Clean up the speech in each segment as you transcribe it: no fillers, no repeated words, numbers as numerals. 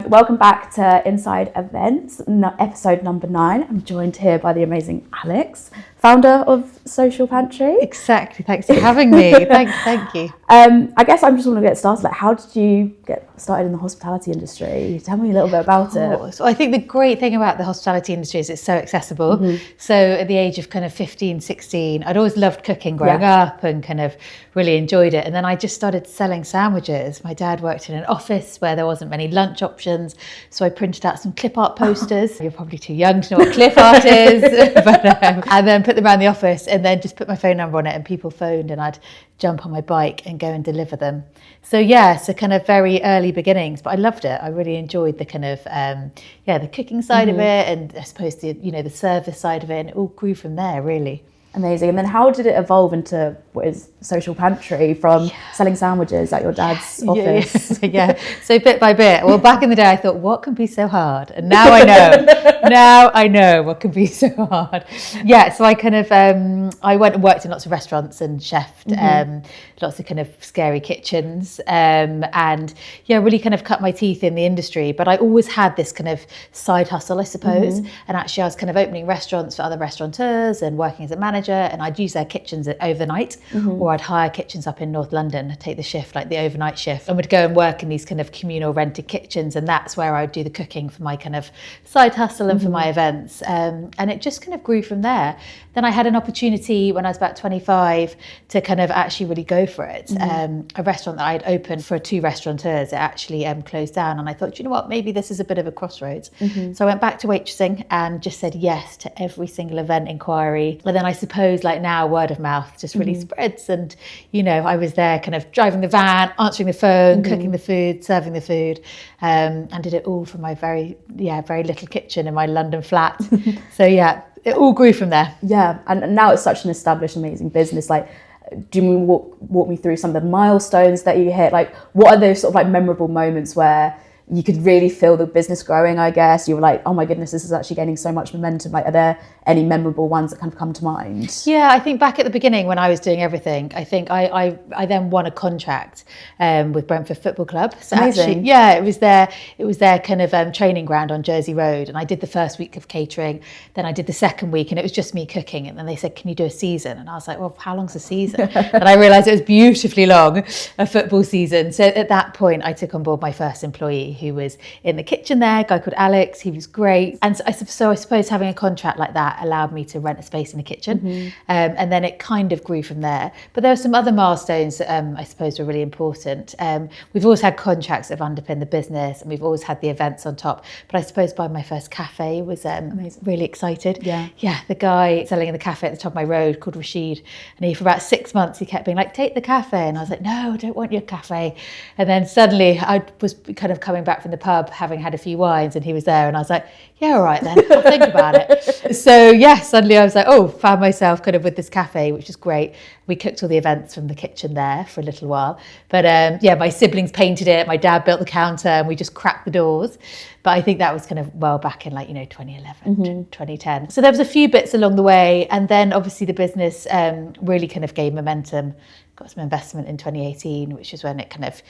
welcome back to Inside Events, episode number 9. I'm joined here by the amazing Alex, founder of Social Pantry. Exactly, thanks for having me. Thank you. I guess I just want to get started. Like, how did you get started in the hospitality industry? Tell me a little bit about it. So I think the great thing about the hospitality industry is it's so accessible. Mm-hmm. So at the age of kind of 15, 16, I'd always loved cooking growing up and kind of really enjoyed it. And then I just started selling sandwiches. My dad worked in an office where there wasn't many lunch options. So I printed out some clip art posters. You're probably too young to know what clip art is. And then put them around the office and then just put my phone number on it, and people phoned and I'd jump on my bike and go and deliver them. So kind of very early beginnings, but I loved it. I really enjoyed the kind of the cooking side of it, and I suppose the service side of it, and it all grew from there really. Amazing. And then how did it evolve into what is Social Pantry, from selling sandwiches at your dad's office? Yeah. So bit by bit. Well, back in the day I thought, what can be so hard? And now I know. Now I know what can be so hard. Yeah. So I kind of I went and worked in lots of restaurants and chefed lots of kind of scary kitchens, and really kind of cut my teeth in the industry. But I always had this kind of side hustle, I suppose. And actually I was kind of opening restaurants for other restaurateurs and working as a manager, and I'd use their kitchens overnight, or I'd hire kitchens up in North London, take the shift, like the overnight shift, and would go and work in these kind of communal rented kitchens, and that's where I would do the cooking for my kind of side hustle and for my events, and it just kind of grew from there. Then I had an opportunity when I was about 25 to kind of actually really go for it. A restaurant that I'd opened for 2 restaurateurs, it actually closed down, and I thought, you know what, maybe this is a bit of a crossroads. So I went back to waitressing and just said yes to every single event inquiry. And then I suppose, like now, word of mouth just really spreads, and I was there kind of driving the van, answering the phone, cooking the food, serving the food, and did it all from my very little kitchen in my London flat. So it all grew from there. Yeah, and now it's such an established, amazing business. Like, do you walk me through some of the milestones that you hit? Like, what are those sort of like memorable moments where you could really feel the business growing, I guess? You were like, oh my goodness, this is actually gaining so much momentum. Like, are there any memorable ones that kind of come to mind? Yeah, I think back at the beginning when I was doing everything, I think I then won a contract with Brentford Football Club. So amazing. Actually, it was their kind of training ground on Jersey Road. And I did the first week of catering, then I did the second week, and it was just me cooking. And then they said, can you do a season? And I was like, well, how long's a season? And I realised it was beautifully long, a football season. So at that point, I took on board my first employee, who was in the kitchen there, a guy called Alex. He was great. And so I suppose having a contract like that allowed me to rent a space in the kitchen. And then it kind of grew from there. But there were some other milestones that I suppose were really important. We've always had contracts that have underpinned the business, and we've always had the events on top. But I suppose buying my first cafe was really excited. Yeah, the guy selling in the cafe at the top of my road called Rashid, and for about 6 months he kept being like, take the cafe. And I was like, no, I don't want your cafe. And then suddenly I was kind of coming back from the pub, having had a few wines, and he was there, and I was like, yeah, all right then, I'll think about it. So suddenly I was like, found myself kind of with this cafe, which is great. We cooked all the events from the kitchen there for a little while. But my siblings painted it, my dad built the counter, and we just cracked the doors. But I think that was kind of back in 2011, 2010. So there was a few bits along the way. And then obviously the business really kind of gained momentum. Got some investment in 2018, which is when it kind of,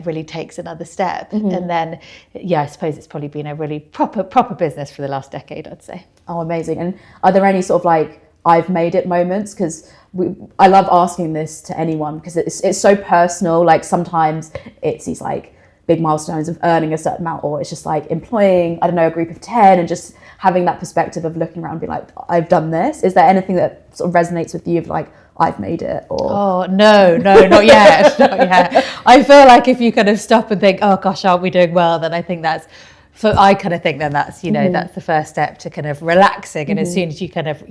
really takes another step. And then, I suppose it's probably been a really proper business for the last decade, I'd say. Oh, amazing. And are there any sort of like, I've made it moments? Because I love asking this to anyone, because it's so personal. Like, sometimes it's these like big milestones of earning a certain amount, or it's just like employing, I don't know, a group of 10, and just having that perspective of looking around and being like, I've done this. Is there anything that sort of resonates with you of like, I've made it? Or no, not yet. Not yet. I feel like if you kind of stop and think, oh gosh, aren't we doing well, then I think that's I kind of think then that's, that's the first step to kind of relaxing. And as soon as you kind of,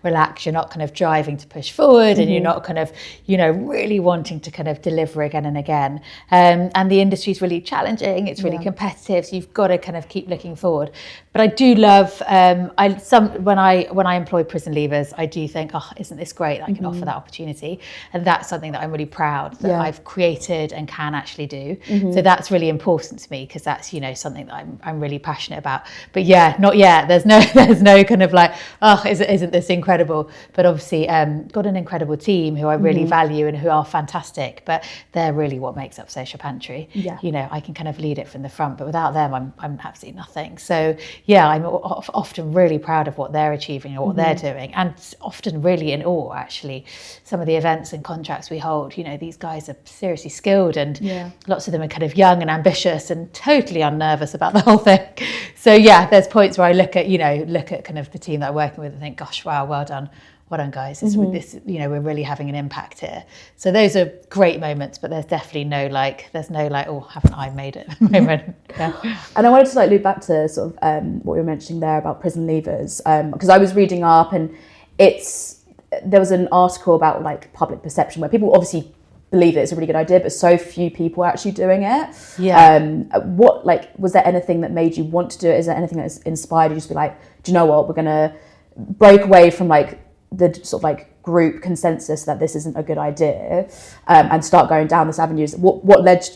relax, you're not kind of driving to push forward, and you're not kind of, really wanting to kind of deliver again and again. And the industry is really challenging. It's really competitive. So you've got to kind of keep looking forward. But I do love, when I employ prison leavers, I do think, oh, isn't this great? I can offer that opportunity. And that's something that I'm really proud that I've created and can actually do. So that's really important to me, because that's, something that I'm I'm really passionate about. But yeah, not yet. There's no kind of like, oh, isn't this incredible? But obviously got an incredible team who I really value and who are fantastic, but they're really what makes up Social Pantry. Yeah. You know, I can kind of lead it from the front, but without them, I'm absolutely nothing. So yeah, I'm often really proud of what they're achieving and what they're doing, and often really in awe, actually. Some of the events and contracts we hold, you know, these guys are seriously skilled, and lots of them are kind of young and ambitious and totally unnervous about the whole thing. So yeah, there's points where I look at kind of the team that I'm working with and think, gosh, wow, well done guys. This, you know, we're really having an impact here. So those are great moments, but there's definitely no oh, haven't I made it moment. Yeah. And I wanted to like loop back to sort of what you were mentioning there about prison leavers, because I was reading up, and there was an article about like public perception where people obviously believe that it's a really good idea, but so few people are actually doing it. Yeah. What, like, was there anything that made you want to do it? Is there anything that's inspired you to be like, do you know what, we're gonna break away from like the sort of like group consensus that this isn't a good idea, and start going down this avenue? What led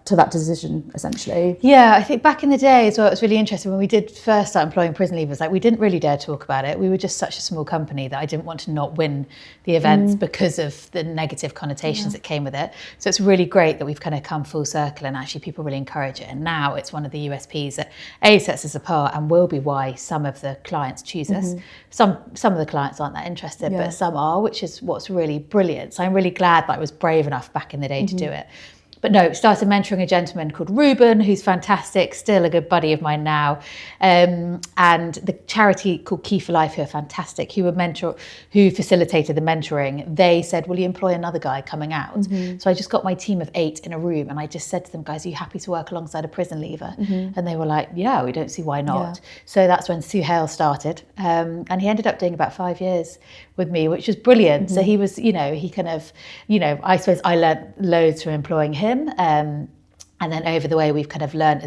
to that decision, essentially? Yeah, I think back in the day as well, it was really interesting when we did first start employing prison leavers. Like, we didn't really dare talk about it. We were just such a small company that I didn't want to not win the events because of the negative connotations that came with it. So it's really great that we've kind of come full circle, and actually people really encourage it. And now it's one of the USPs that sets us apart and will be why some of the clients choose us. Some of the clients aren't that interested, but some are, which is what's really brilliant. So I'm really glad that I was brave enough back in the day to do it. But no, started mentoring a gentleman called Ruben, who's fantastic, still a good buddy of mine now. And the charity called Key for Life, who are fantastic, who facilitated the mentoring, they said, will you employ another guy coming out? So I just got my team of 8 in a room, and I just said to them, guys, are you happy to work alongside a prison leaver? And they were like, yeah, we don't see why not. So that's when Suhail started. And he ended up doing about 5 years with me, which was brilliant. So he was, he kind of, I suppose I learnt loads from employing him. And then over the way, we've kind of learnt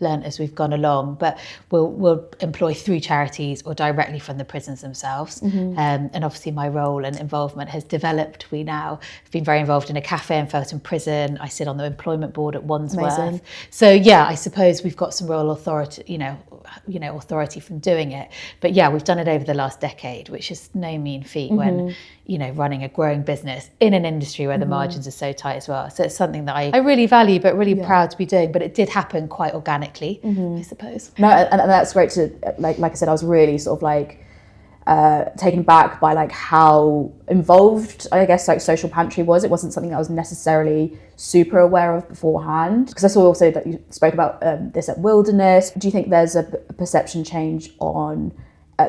as we've gone along. But we'll employ through charities or directly from the prisons themselves. And obviously, my role and involvement has developed. We now have been very involved in a cafe in Felton Prison. I sit on the employment board at Wandsworth. Amazing. So yeah, I suppose we've got some real authority, authority from doing it. But yeah, we've done it over the last decade, which is no mean feat when running a growing business in an industry where the margins are so tight as well. So it's something that I really value, but really proud to be doing. But it did happen quite organically, I suppose. No, and that's great to, like I said, I was really sort of like taken back by like how involved, I guess, like Social Pantry was. It wasn't something I was necessarily super aware of beforehand, because I saw also that you spoke about this at Wilderness. Do you think there's a perception change on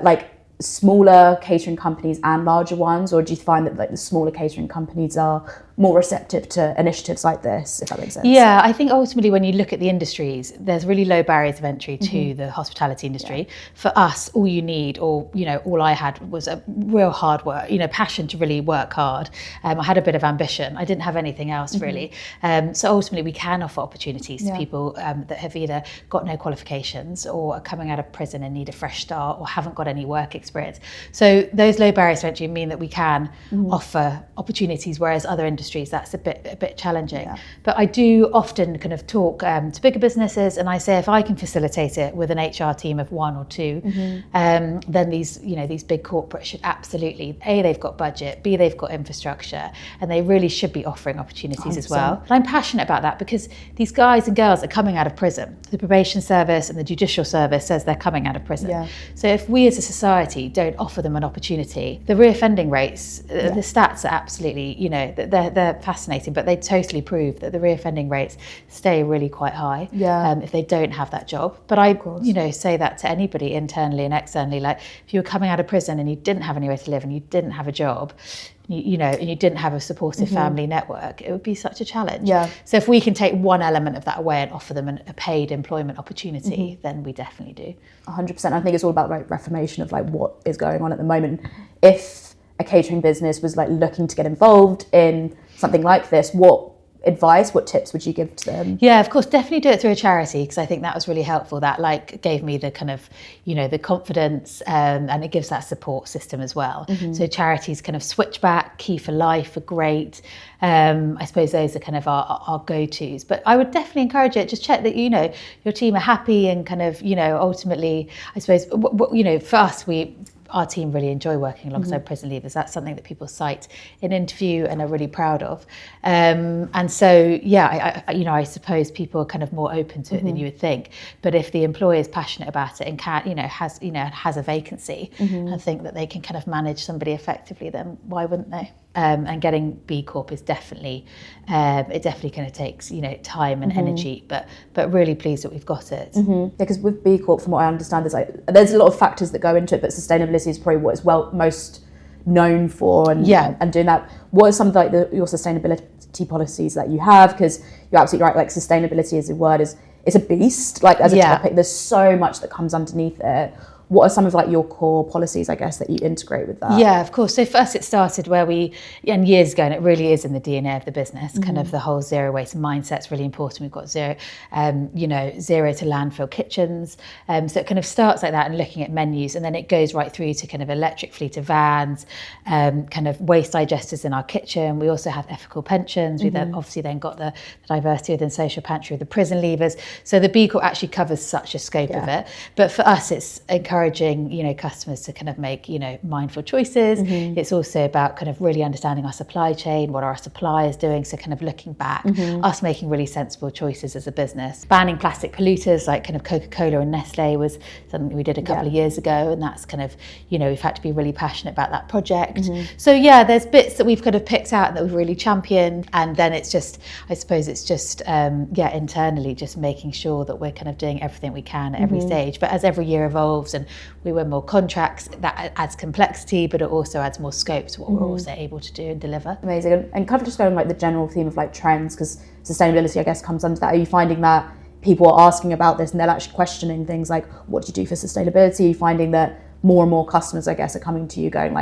like smaller catering companies and larger ones, or do you find that like the smaller catering companies are more receptive to initiatives like this, if that makes sense? Yeah, I think ultimately when you look at the industries, there's really low barriers of entry to the hospitality industry. For us, all you need, or all I had was a real hard work, passion to really work hard. I had a bit of ambition. I didn't have anything else really. So ultimately we can offer opportunities to people that have either got no qualifications or are coming out of prison and need a fresh start or haven't got any work experience. So those low barriers to entry mean that we can offer opportunities, whereas other industries, that's a bit challenging. But I do often kind of talk to bigger businesses, and I say if I can facilitate it with an HR team of 1 or 2, then these big corporates should absolutely, A, they've got budget, B, they've got infrastructure, and they really should be offering opportunities 100%. As well. And I'm passionate about that because these guys and girls are coming out of prison. The probation service and the judicial service says they're coming out of prison. So if we as a society don't offer them an opportunity, the reoffending rates, the stats are absolutely, they're fascinating, but they totally prove that the reoffending rates stay really quite high if they don't have that job. But I, say that to anybody internally and externally, like if you were coming out of prison and you didn't have anywhere to live and you didn't have a job, and you didn't have a supportive family network, it would be such a challenge. So if we can take one element of that away and offer them a paid employment opportunity, then we definitely do. 100%. I think it's all about like reformation of like what is going on at the moment. If a catering business was like looking to get involved in something like this, what advice, what tips would you give to them? Yeah, of course, definitely do it through a charity, because I think that was really helpful. That like gave me the kind of, the confidence, and it gives that support system as well. So charities kind of Switchback, Key for Life are great. I suppose those are kind of our go-tos, but I would definitely encourage it. Just check that, your team are happy, and kind of, ultimately, I suppose, for us, our team really enjoy working alongside prison leavers. That's something that people cite in interview and are really proud of. And so, I suppose people are kind of more open to it than you would think. But if the employer is passionate about it and has a vacancy and think that they can kind of manage somebody effectively, then why wouldn't they? And getting B Corp is definitely, it definitely kind of takes, time and energy, but really pleased that we've got it. Yeah, because with B Corp, from what I understand, there's a lot of factors that go into it, but sustainability is probably what it's most known for, and doing that. What are some of your sustainability policies that you have? Because you're absolutely right, like sustainability as a word it's a beast, like as a topic, there's so much that comes underneath it. What are some of your core policies, I guess, that you integrate with that? Yeah, of course. So for us, it started and years ago, and it really is in the DNA of the business, kind of the whole zero waste mindset's really important. We've got zero to landfill kitchens. So it kind of starts like that, and looking at menus, and then it goes right through to kind of electric fleet of vans, kind of waste digesters in our kitchen. We also have ethical pensions. We then got the diversity within Social Pantry with the prison leavers. So the B Corp actually covers such a scope of it. But for us, it's encouraging, customers to kind of make, mindful choices. It's also about kind of really understanding our supply chain, what are our suppliers doing. So kind of looking back, us making really sensible choices as a business. Banning plastic polluters like kind of Coca-Cola and Nestle was something we did a couple of years ago. And that's kind of, we've had to be really passionate about that project. So there's bits that we've kind of picked out that we've really championed. And then it's just, I suppose it's just, internally just making sure that we're kind of doing everything we can at every stage. But as every year evolves and we win more contracts, that adds complexity, but it also adds more scope to what we're also able to do and deliver. Amazing. And kind of just going the general theme of trends, because sustainability, I guess, comes under that. Are you finding that people are asking about this and they're actually questioning things like, what do you do for sustainability? Are you finding that more and more customers, I guess, are coming to you going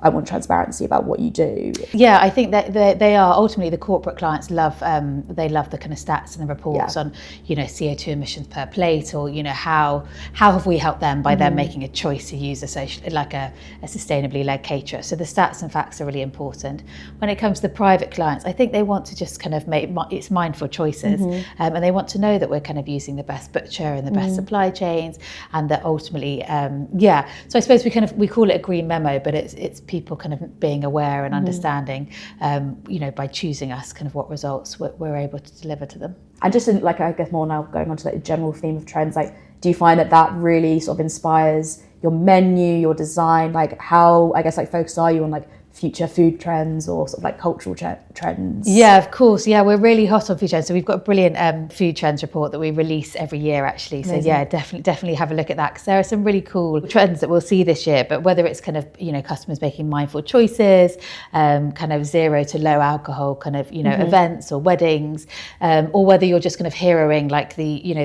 I want transparency about what you do? Yeah, I think that they are ultimately, the corporate clients love the kind of stats and the reports on CO2 emissions per plate, or how have we helped them by them making a choice to use a sustainably led caterer. So the stats and facts are really important. When it comes to the private clients, I think they want to just kind of make it's mindful choices, and they want to know that we're kind of using the best butcher and the best supply chains, and that ultimately so I suppose we call it a green memo, but it's people kind of being aware and understanding, by choosing us, kind of what results we're able to deliver to them. And just in, I guess more now going on to the general theme of trends, do you find that really sort of inspires your menu, your design? How, I guess, focused are you on future food trends or sort of cultural trends? Yeah, of course. Yeah, we're really hot on food trends. So we've got a brilliant food trends report that we release every year, actually. So yeah, definitely have a look at that, because there are some really cool trends that we'll see this year. But whether it's kind of, customers making mindful choices, kind of zero to low alcohol kind of, events or weddings, or whether you're just kind of heroing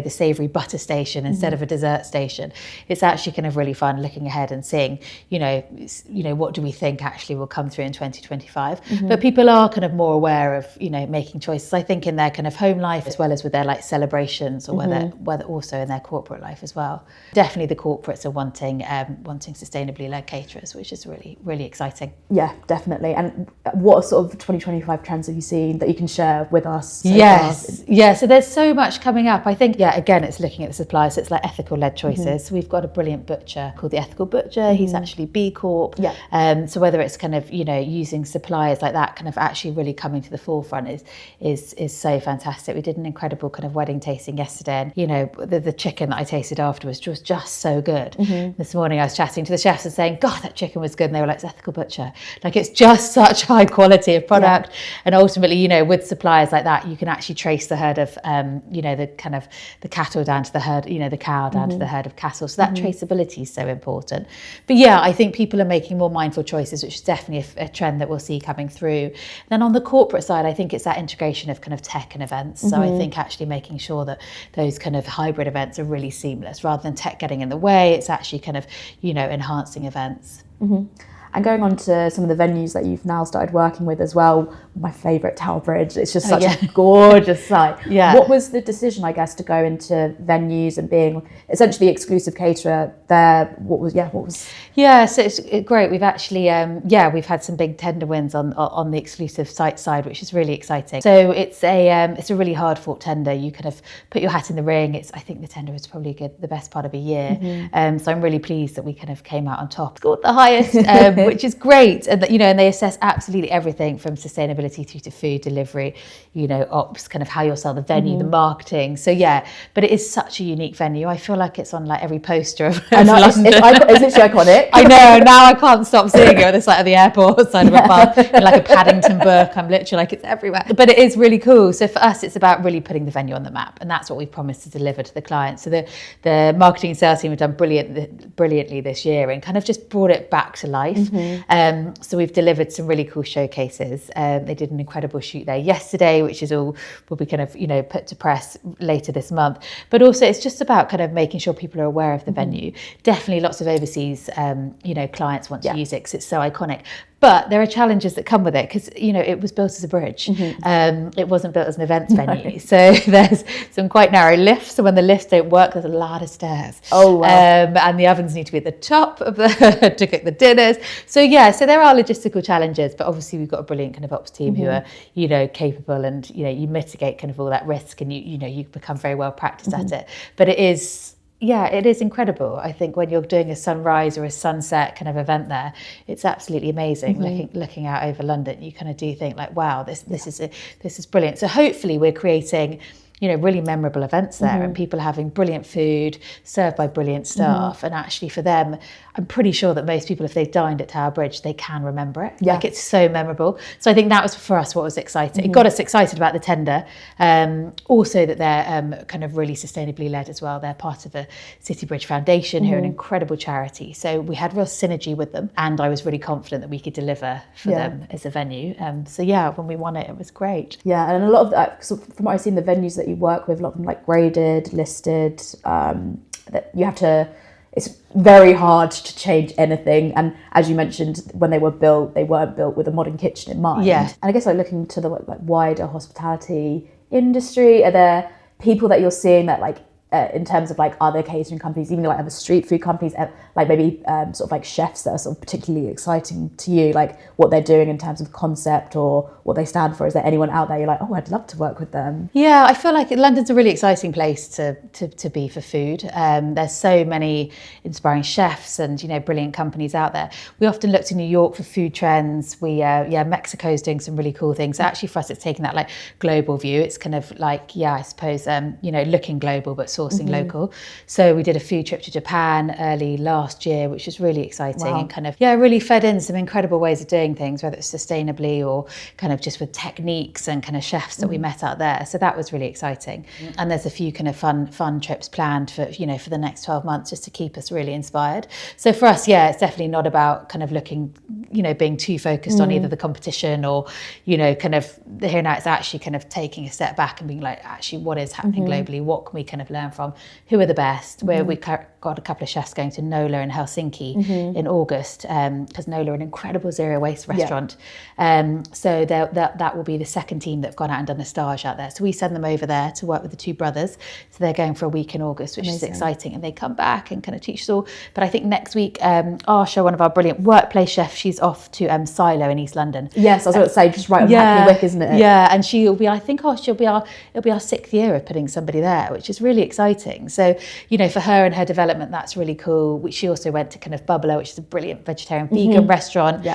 the savoury butter station instead of a dessert station. It's actually kind of really fun looking ahead and seeing, what do we think actually will come through in 2025. But people are kind of more aware of making choices, I think, in their kind of home life as well as with their celebrations, or whether also in their corporate life as well. Definitely the corporates are wanting sustainably led caterers, which is really, really exciting. Yeah, definitely. And what sort of 2025 trends have you seen that you can share with us? So there's so much coming up. I think again, it's looking at the suppliers. So it's ethical led choices. So we've got a brilliant butcher called the Ethical Butcher. He's actually B Corp. So whether it's kind of using suppliers like that, kind of actually really coming to the forefront is so fantastic. We did an incredible kind of wedding tasting yesterday, and the chicken that I tasted afterwards was just so good. This morning I was chatting to the chefs and saying, God, that chicken was good, and they were like, it's Ethical Butcher. It's just such high quality of product. And ultimately, with suppliers like that, you can actually trace the herd of the kind of the cattle down to the herd, the cow down to the herd of cattle. So that traceability is so important. But yeah, I think people are making more mindful choices, which is definitely a trend that we'll see coming through. Then on the corporate side, I think it's that integration of kind of tech and events. So I think actually making sure that those kind of hybrid events are really seamless, rather than tech getting in the way. It's actually kind of enhancing events. And going on to some of the venues that you've now started working with as well, my favourite Tower Bridge. It's just such a gorgeous site. Yeah. What was the decision, I guess, to go into venues and being essentially exclusive caterer there? What was? Yeah, so it's great. We've actually, we've had some big tender wins on the exclusive site side, which is really exciting. So it's a really hard fought tender. You kind of put your hat in the ring. I think the tender was probably the best part of a year. So I'm really pleased that we kind of came out on top, scored the highest, which is great. And that, and they assess absolutely everything from sustainability through to food delivery, ops, kind of how you'll sell the venue, the marketing. So but it is such a unique venue. I feel like it's on like every poster of London. It's literally iconic. I know, now I can't stop seeing it on the side of the airport, side of a pub, in like a Paddington book. I'm literally like, it's everywhere. But it is really cool. So for us, it's about really putting the venue on the map. And that's what we promised to deliver to the client. So the marketing and sales team have done brilliantly this year and kind of just brought it back to life. So we've delivered some really cool showcases. They did an incredible shoot there yesterday, which is all will be kind of, put to press later this month. But also it's just about kind of making sure people are aware of the venue. Definitely lots of overseas, clients want to use it because it's so iconic. But there are challenges that come with it because, it was built as a bridge. It wasn't built as an events venue. No. So there's some quite narrow lifts. So when the lifts don't work, there's a lot of stairs. Oh, wow. And the ovens need to be at the top of to cook the dinners. So there are logistical challenges, but obviously we've got a brilliant kind of ops team who are, capable and, you mitigate kind of all that risk and you become very well practiced at it. But it is incredible. I think when you're doing a sunrise or a sunset kind of event there, it's absolutely amazing. Looking out over London, you kind of do think like, wow, this is brilliant. So hopefully we're creating really memorable events there and people having brilliant food served by brilliant staff. And actually for them, I'm pretty sure that most people, if they've dined at Tower Bridge, they can remember it. Like it's so memorable. So I think that was for us what was exciting. It got us excited about the tender. Also that they're kind of really sustainably led as well. They're part of the City Bridge Foundation, who are an incredible charity. So we had real synergy with them and I was really confident that we could deliver for them as a venue. When we won it, it was great. Yeah, and a lot of that, from what I've seen, the venues that you work with, a lot of them like graded, listed, that you have to, it's very hard to change anything. And as you mentioned, when they were built, they weren't built with a modern kitchen in mind. Yeah. And I guess looking to the wider hospitality industry, are there people that you're seeing that in terms of other catering companies, even other street food companies, maybe sort of chefs that are sort of particularly exciting to you, what they're doing in terms of concept or what they stand for? Is there anyone out there you're like, oh, I'd love to work with them? Yeah, I feel like London's a really exciting place to be for food. There's so many inspiring chefs and brilliant companies out there. We often look to New York for food trends. Mexico's doing some really cool things. So actually for us, it's taking that global view. It's kind of I suppose looking global but sourcing local. So we did a food trip to Japan early last year, which was really exciting and kind of really fed in some incredible ways of doing things, whether it's sustainably or kind of just with techniques and kind of chefs that we met out there. So that was really exciting. And there's a few kind of fun trips planned for for the next 12 months just to keep us really inspired. So for us, it's definitely not about kind of looking, being too focused on either the competition or, kind of here now. It's actually kind of taking a step back and being like, actually, what is happening globally? What can we kind of learn from? Who are the best? Where we got a couple of chefs going to Nola in Helsinki in August, because Nola are an incredible zero waste restaurant. So that will be the second team that have gone out and done a stage out there. So we send them over there to work with the two brothers. So they're going for a week in August, which is exciting. And they come back and kind of teach us all. But I think next week, Arsha, one of our brilliant workplace chefs, she's off to Silo in East London. Yes, I was going to say, just right on Hackney Wick, isn't it? Yeah, and she'll be, I think, it'll be our 6th year of putting somebody there, which is really exciting. So, for her and her development, that's really cool. She also went to kind of Bubbler, which is a brilliant vegetarian vegan restaurant.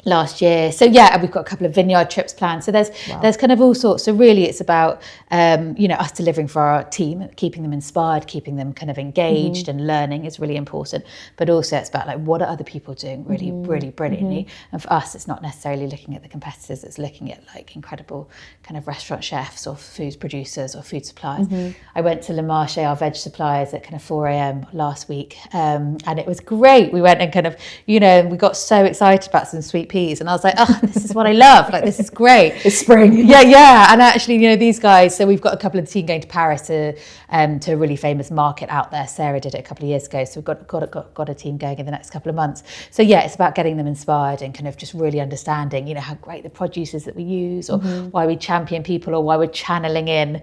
Last year. So we've got a couple of vineyard trips planned. So there's kind of all sorts. So really it's about, us delivering for our team, keeping them inspired, keeping them kind of engaged and learning is really important. But also it's about what are other people doing really, really brilliantly. And for us, it's not necessarily looking at the competitors. It's looking at incredible kind of restaurant chefs or food producers or food suppliers. I went to Le Marché, our veg suppliers, at kind of 4 a.m. last week. And it was great. We went and kind of, we got so excited about some sweet peas. And I was like, oh, this is what I love. Like, this is great. It's spring. Yeah. And actually, you know, these guys, so we've got a couple of the team going to Paris to a really famous market out there. Sarah did it a couple of years ago. So we've got a team going in the next couple of months. So yeah, it's about getting them inspired and kind of just really understanding, you know, how great the produce is that we use, or why we champion people, or why we're channeling in,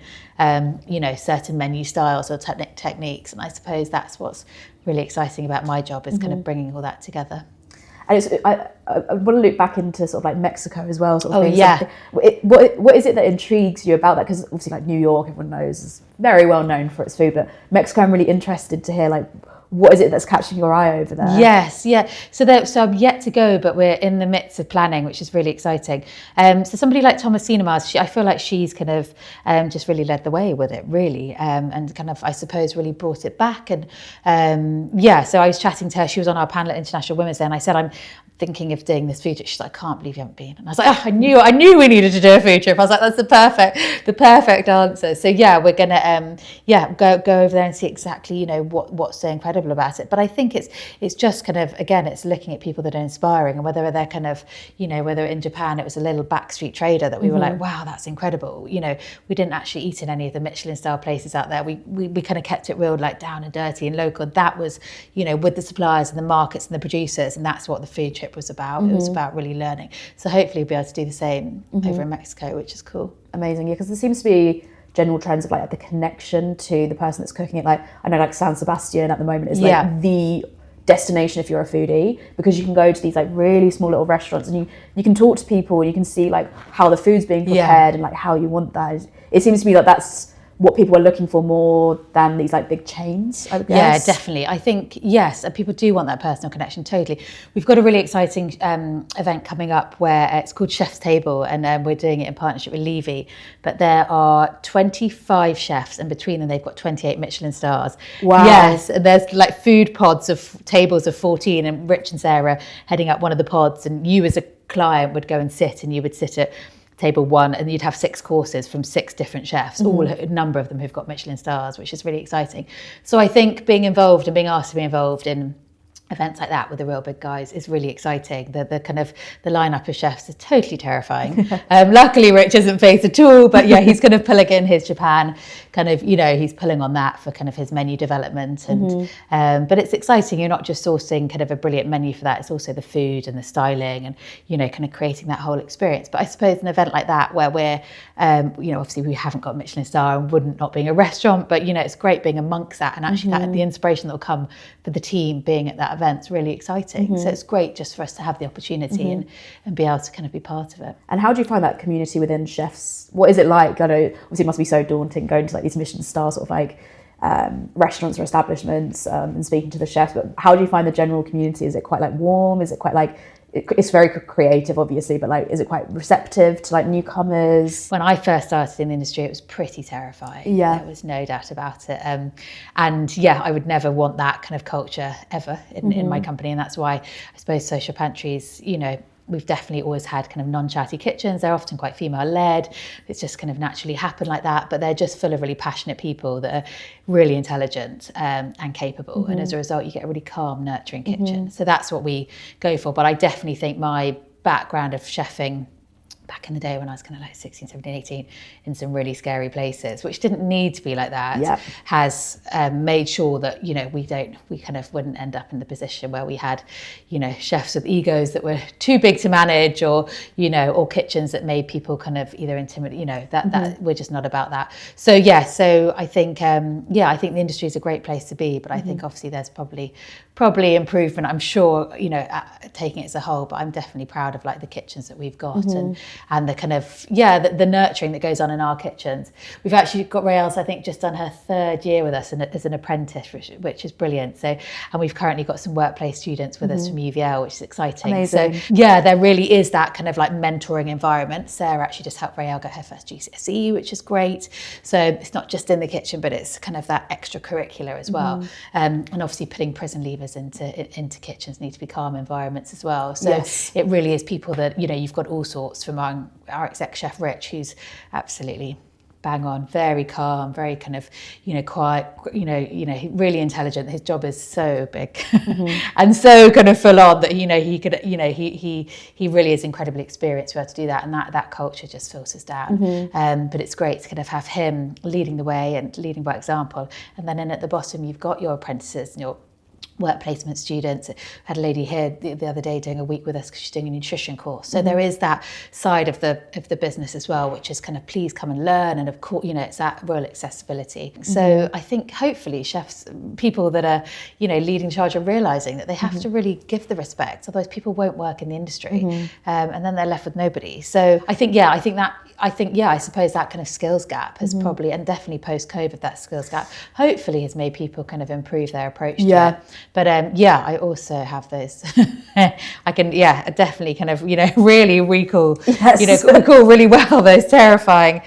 you know, certain menu styles or techniques. And I suppose that's what's really exciting about my job, is kind of bringing all that together. And I want to loop back into sort of like Mexico as well. Sort of things. Yeah. What is it that intrigues you about that? Because obviously, like New York, everyone knows, is very well known for its food. But Mexico, I'm really interested to hear, like, what is it that's catching your eye over there? Yes, yeah. So I'm yet to go, but we're in the midst of planning, which is really exciting. So somebody like Thomasina Mars, I feel like she's kind of just really led the way with it, really, and kind of, I suppose, really brought it back. And so I was chatting to her. She was on our panel at International Women's Day, and I said, I'm thinking of doing this food trip. She's like, I can't believe you haven't been. And I was like, oh, I knew we needed to do a food trip. I was like, that's the perfect answer. So yeah, we're gonna go over there and see exactly, you know, what's so incredible about it. But I think it's just kind of, again, it's looking at people that are inspiring, and whether they're kind of, you know, whether in Japan it was a little backstreet trader that we were like, wow, that's incredible. You know, we didn't actually eat in any of the Michelin star places out there. We kind of kept it real, like, down and dirty and local. That was, you know, with the suppliers and the markets and the producers, and that's what the food trip was about. It was about really learning. So hopefully we'll be able to do the same over in Mexico, which is cool. Amazing, yeah, because there seems to be general trends of like the connection to the person that's cooking it. Like, I know, like San Sebastian at the moment is like the destination if you're a foodie, because you can go to these like really small little restaurants and you can talk to people and you can see like how the food's being prepared and like how you want that. It seems to me like that's what people are looking for more than these like big chains, I guess. Yeah, definitely. I think, yes, people do want that personal connection, totally. We've got a really exciting event coming up where it's called Chef's Table, and we're doing it in partnership with Levy. But there are 25 chefs, and between them they've got 28 Michelin stars. Wow. Yes, and there's like food pods of tables of 14, and Rich and Sarah heading up one of the pods, and you as a client would go and sit, and you would sit at table one, and you'd have 6 courses from 6 different chefs, all a number of them who've got Michelin stars, which is really exciting. So I think being involved and being asked to be involved in events like that with the real big guys is really exciting. The kind of the lineup of chefs is totally terrifying. Luckily Rich isn't phased at all, but yeah, he's kind of pulling in his Japan kind of, you know, he's pulling on that for kind of his menu development, and but it's exciting. You're not just sourcing kind of a brilliant menu for that, it's also the food and the styling and, you know, kind of creating that whole experience. But I suppose an event like that where we're you know, obviously we haven't got Michelin star and wouldn't, not being a restaurant, but you know, it's great being amongst that, and actually that the inspiration that will come for the team being at that event's really exciting. So it's great just for us to have the opportunity and be able to kind of be part of it. And how do you find that community within chefs? What is it like? I know obviously it must be so daunting going to like these Michelin star sort of like restaurants or establishments and speaking to the chefs, but how do you find the general community? Is it quite like warm? Is it quite like, it's very creative obviously, but like, is it quite receptive to like newcomers? When I first started in the industry, it was pretty terrifying. Yeah, there was no doubt about it. And yeah, I would never want that kind of culture ever in my company, and that's why I suppose Social Pantries, you know, we've definitely always had kind of non-chatty kitchens. They're often quite female-led. It's just kind of naturally happened like that, but they're just full of really passionate people that are really intelligent and capable. And as a result, you get a really calm, nurturing kitchen. So that's what we go for. But I definitely think my background of chefing back in the day when I was kind of like 16, 17, 18 in some really scary places, which didn't need to be like that, has made sure that, you know, we kind of wouldn't end up in the position where we had, you know, chefs with egos that were too big to manage, or, you know, or kitchens that made people kind of either intimidate, you know, that we're just not about that. So yeah, so I think, I think the industry is a great place to be, but I think obviously there's probably improvement, I'm sure, you know, taking it as a whole, but I'm definitely proud of like the kitchens that we've got and the kind of, the nurturing that goes on in our kitchens. We've actually got Rael's, I think, just done her 3rd year with us as an apprentice, which is brilliant. So, and we've currently got some workplace students with us from UVL, which is exciting. Amazing. So yeah, there really is that kind of like mentoring environment. Sarah actually just helped Rael get her first GCSE, which is great. So it's not just in the kitchen, but it's kind of that extracurricular as well. And obviously putting prison leavers into kitchens need to be calm environments as well. So it really is people that, you know, you've got all sorts from our exec chef Rich, who's absolutely bang on, very calm, very kind of, quiet, really intelligent. His job is so big and so kind of full on that, he could, he really is incredibly experienced to be able to do that. And that culture just filters down. But it's great to kind of have him leading the way and leading by example. And then in at the bottom, you've got your apprentices and your work placement students. I had a lady here the other day doing a week with us because she's doing a nutrition course. So there is that side of the business as well, which is kind of please come and learn. And of course, it's that real accessibility. So I think hopefully chefs, people that are, leading charge are realising that they have to really give the respect. Otherwise people won't work in the industry and then they're left with nobody. So I suppose that kind of skills gap has probably, and definitely post-COVID, that skills gap hopefully has made people kind of improve their approach to it. But I also have those. I can, definitely kind of, really recall, recall really well those terrifying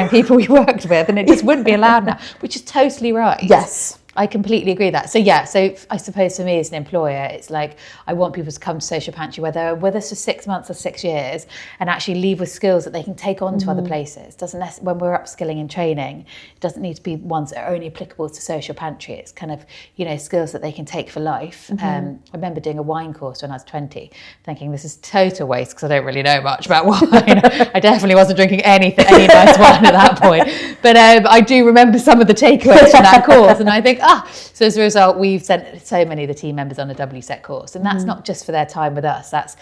people we worked with, and it just wouldn't be allowed now, which is totally right. Yes. I completely agree with that. So I suppose for me as an employer, it's like I want people to come to Social Pantry, whether they're with us for 6 months or 6 years, and actually leave with skills that they can take on to other places. When we're upskilling and training, it doesn't need to be ones that are only applicable to Social Pantry. It's kind of, skills that they can take for life. I remember doing a wine course when I was 20, thinking this is total waste because I don't really know much about wine. I definitely wasn't drinking any nice wine at that point. But I do remember some of the takeaways from that course, and I think, so as a result, we've sent so many of the team members on a WSET course, and that's not just for their time with us. That's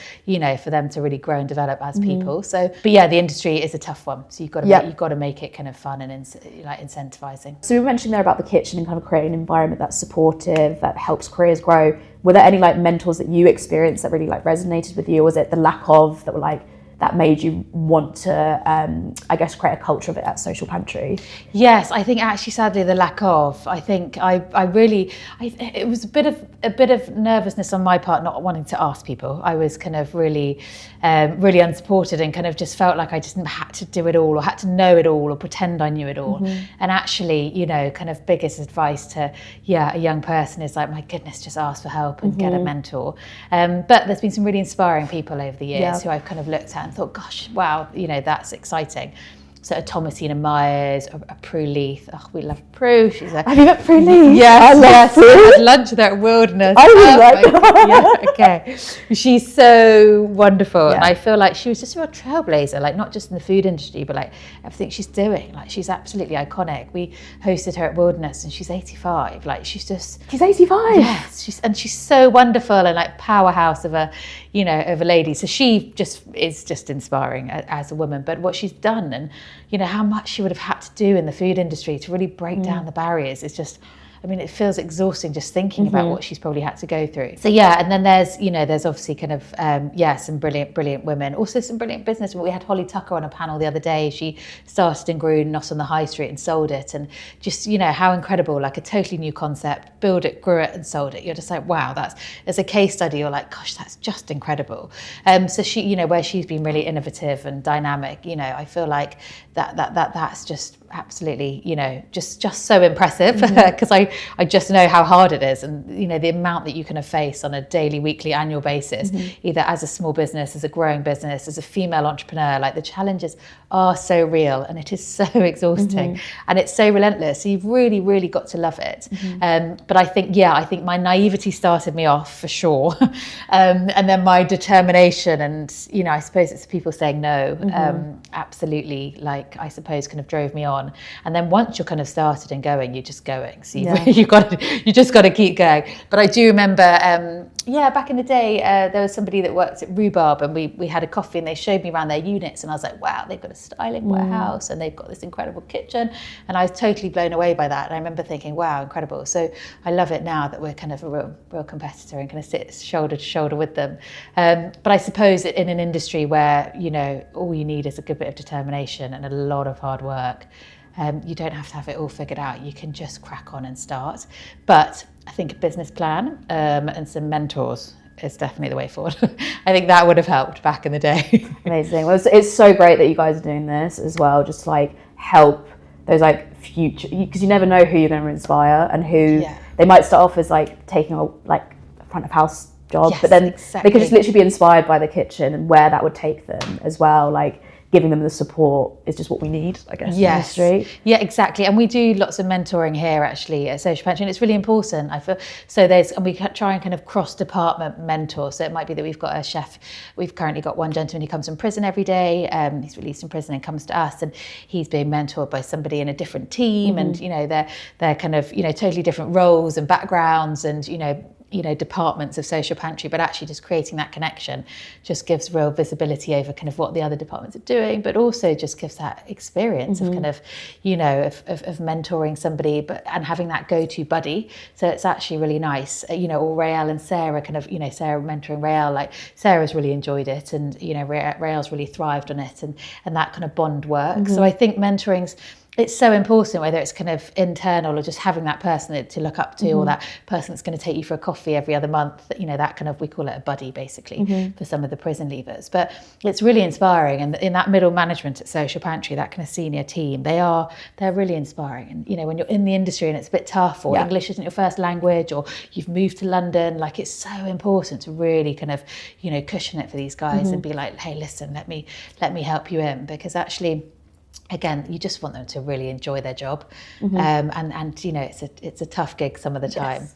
for them to really grow and develop as people. So, but the industry is a tough one. So you've got to make it kind of fun and incentivizing. So we were mentioning there about the kitchen and kind of creating an environment that's supportive, that helps careers grow. Were there any mentors that you experienced that really resonated with you, or was it the lack of that were that made you want to, create a culture of it at Social Pantry? Yes, I think actually, sadly, the lack of. I think it was a bit of nervousness on my part, not wanting to ask people. I was kind of really unsupported and kind of just felt like I just had to do it all or had to know it all or pretend I knew it all. And actually, kind of biggest advice to a young person is my goodness, just ask for help and get a mentor. But there's been some really inspiring people over the years who I've kind of looked at and thought, gosh, wow, that's exciting. So a Thomasina Myers, a Prue Leith. Oh, we love Prue. Have you met Prue Leith? Yes. Prue. I had lunch with her at Wilderness. I really like her. Yeah, okay. She's so wonderful. And I feel like she was just a real trailblazer, not just in the food industry, but everything she's doing. She's absolutely iconic. We hosted her at Wilderness and she's 85. She's 85? Yes. She's so wonderful and powerhouse of a lady. So she is just inspiring as a woman. But what she's done and how much she would have had to do in the food industry to really break down the barriers is just, it feels exhausting just thinking about what she's probably had to go through. So and then there's obviously kind of, some brilliant women, also some brilliant business. We had Holly Tucker on a panel the other day. She started and grew Not on the High Street and sold it. And just, how incredible, a totally new concept, build it, grew it and sold it. You're just wow, as a case study, you're gosh, that's just incredible. So she, where she's been really innovative and dynamic, I feel like that's just absolutely, just so impressive because I just know how hard it is and, the amount that you can face on a daily, weekly, annual basis, either as a small business, as a growing business, as a female entrepreneur, the challenges are so real and it is so exhausting and it's so relentless. So you've really, really got to love it. But I think my naivety started me off for sure. And then my determination and, I suppose it's people saying no, absolutely, I suppose kind of drove me on. And then once you're kind of started and going, you're just going. So you just got to keep going. But I do remember, back in the day, there was somebody that worked at Rhubarb and we had a coffee and they showed me around their units and I was like, wow, they've got a styling warehouse and they've got this incredible kitchen. And I was totally blown away by that. And I remember thinking, wow, incredible. So I love it now that we're kind of a real competitor and kind of sit shoulder to shoulder with them. But I suppose in an industry where, all you need is a good bit of determination and a lot of hard work. You don't have to have it all figured out. You can just crack on and start. But I think a business plan and some mentors is definitely the way forward. I think that would have helped back in the day. Amazing. Well, it's so great that you guys are doing this as well, just to help those future, because you never know who you're going to inspire and who they might start off as taking a front of house job, but then they could just literally be inspired by the kitchen and where that would take them as well. giving them the support is just what we need, I guess, in the industry. Yeah, exactly. And we do lots of mentoring here actually at Social Pantry, and it's really important, I feel. So and we try and kind of cross-department mentor. So it might be that we've got a chef, we've currently got one gentleman who comes from prison every day, he's released from prison and comes to us, and he's being mentored by somebody in a different team, and they're kind of totally different roles and backgrounds, and departments of Social Pantry, but actually just creating that connection just gives real visibility over kind of what the other departments are doing, but also just gives that experience of kind of, of mentoring somebody, and having that go-to buddy. So it's actually really nice, or Rael and Sarah kind of, Sarah mentoring Rael, like Sarah's really enjoyed it, and, Rael's really thrived on it, and that kind of bond works. So I think it's so important, whether it's kind of internal or just having that person to look up to, or that person that's going to take you for a coffee every other month, that kind of, we call it a buddy basically for some of the prison leavers. But it's really inspiring, and in that middle management at Social Pantry, that kind of senior team, they're really inspiring. And when you're in the industry and it's a bit tough, or English isn't your first language, or you've moved to London, like it's so important to really kind of cushion it for these guys and be like, hey, listen, let me help you in, because actually, again, you just want them to really enjoy their job, and it's a tough gig some of the time.